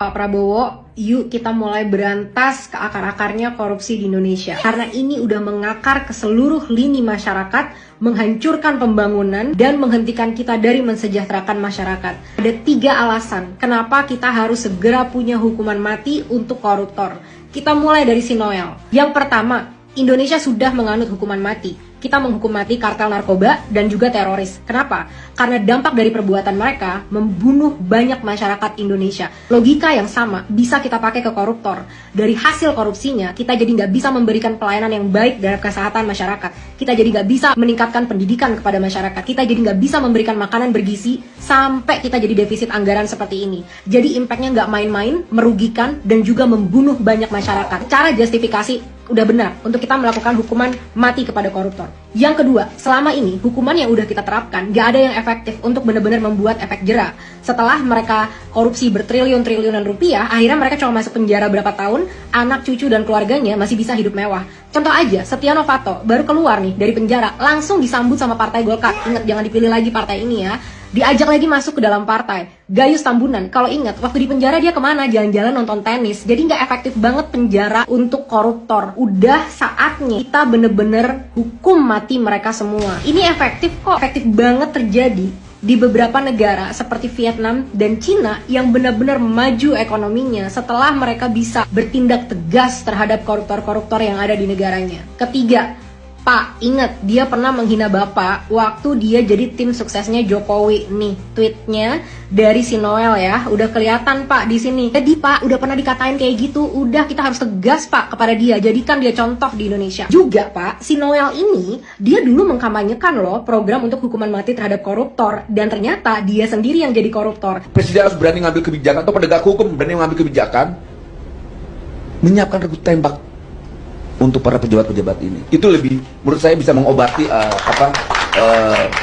Pak Prabowo, yuk kita mulai berantas ke akar-akarnya korupsi di Indonesia. Karena ini udah mengakar ke seluruh lini masyarakat, menghancurkan pembangunan, dan menghentikan kita dari mensejahterakan masyarakat. Ada 3 alasan kenapa kita harus segera punya hukuman mati untuk koruptor. Kita mulai dari si Noel. Yang pertama, Indonesia sudah menganut hukuman mati. Kita menghukum mati kartel narkoba dan juga teroris. Kenapa? Karena dampak dari perbuatan mereka membunuh banyak masyarakat Indonesia. Logika yang sama bisa kita pakai ke koruptor. Dari hasil korupsinya, kita jadi nggak bisa memberikan pelayanan yang baik dalam kesehatan masyarakat. Kita jadi nggak bisa meningkatkan pendidikan kepada masyarakat. Kita jadi nggak bisa memberikan makanan bergizi sampai kita jadi defisit anggaran seperti ini. Jadi impactnya nggak main-main, merugikan, dan juga membunuh banyak masyarakat. Cara justifikasi udah benar untuk kita melakukan hukuman mati kepada koruptor. Yang kedua, selama ini hukuman yang udah kita terapkan gak ada yang efektif untuk benar-benar membuat efek jera. Setelah mereka korupsi bertriliun-triliunan rupiah, akhirnya mereka cuma masuk penjara berapa tahun, anak cucu dan keluarganya masih bisa hidup mewah. Contoh aja, Setia Novanto baru keluar nih dari penjara, langsung disambut sama Partai Golkar. Ingat, jangan dipilih lagi partai ini ya. Diajak lagi masuk ke dalam partai. Gayus Tambunan, kalau ingat waktu di penjara dia kemana? Jalan-jalan nonton tenis. Jadi nggak efektif banget penjara untuk koruptor. Udah saatnya kita bener-bener hukum mati mereka semua. Ini efektif kok, efektif banget terjadi di beberapa negara seperti Vietnam dan Cina yang benar-benar maju ekonominya setelah mereka bisa bertindak tegas terhadap koruptor-koruptor yang ada di negaranya. Ketiga, Pak, ingat dia pernah menghina Bapak waktu dia jadi tim suksesnya Jokowi. Nih, tweetnya dari si Noel ya, udah kelihatan Pak di sini. Jadi Pak, udah pernah dikatain kayak gitu, udah kita harus tegas Pak kepada dia, jadikan dia contoh di Indonesia. Juga Pak, si Noel ini, dia dulu mengkampanyekan loh program untuk hukuman mati terhadap koruptor, dan ternyata dia sendiri yang jadi koruptor. Presiden harus berani ngambil kebijakan, atau penegak hukum berani ngambil kebijakan, menyiapkan regu tembak untuk para pejabat-pejabat ini. Itu lebih, menurut saya, bisa mengobati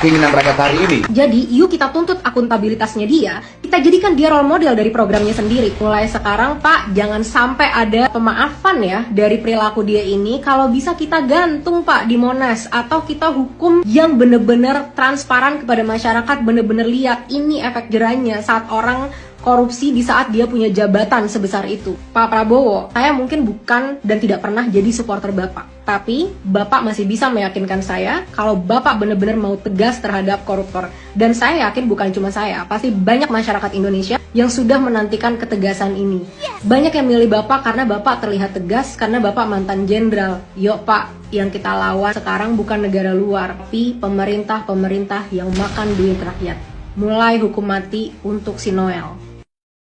keinginan rakyat hari ini. Jadi, yuk kita tuntut akuntabilitasnya dia, kita jadikan dia role model dari programnya sendiri. Mulai sekarang, Pak, jangan sampai ada pemaafan ya dari perilaku dia ini. Kalau bisa kita gantung, Pak, di Monas, atau kita hukum yang bener-bener transparan kepada masyarakat, bener-bener lihat ini efek jerahnya saat orang korupsi di saat dia punya jabatan sebesar itu. Pak Prabowo, saya mungkin bukan dan tidak pernah jadi supporter Bapak. Tapi Bapak masih bisa meyakinkan saya kalau Bapak benar-benar mau tegas terhadap koruptor. Dan saya yakin bukan cuma saya, pasti banyak masyarakat Indonesia yang sudah menantikan ketegasan ini. Banyak yang milih Bapak karena Bapak terlihat tegas, karena Bapak mantan jenderal. Yuk Pak, yang kita lawan sekarang bukan negara luar, tapi pemerintah-pemerintah yang makan duit rakyat. Mulai hukum mati untuk si Noel.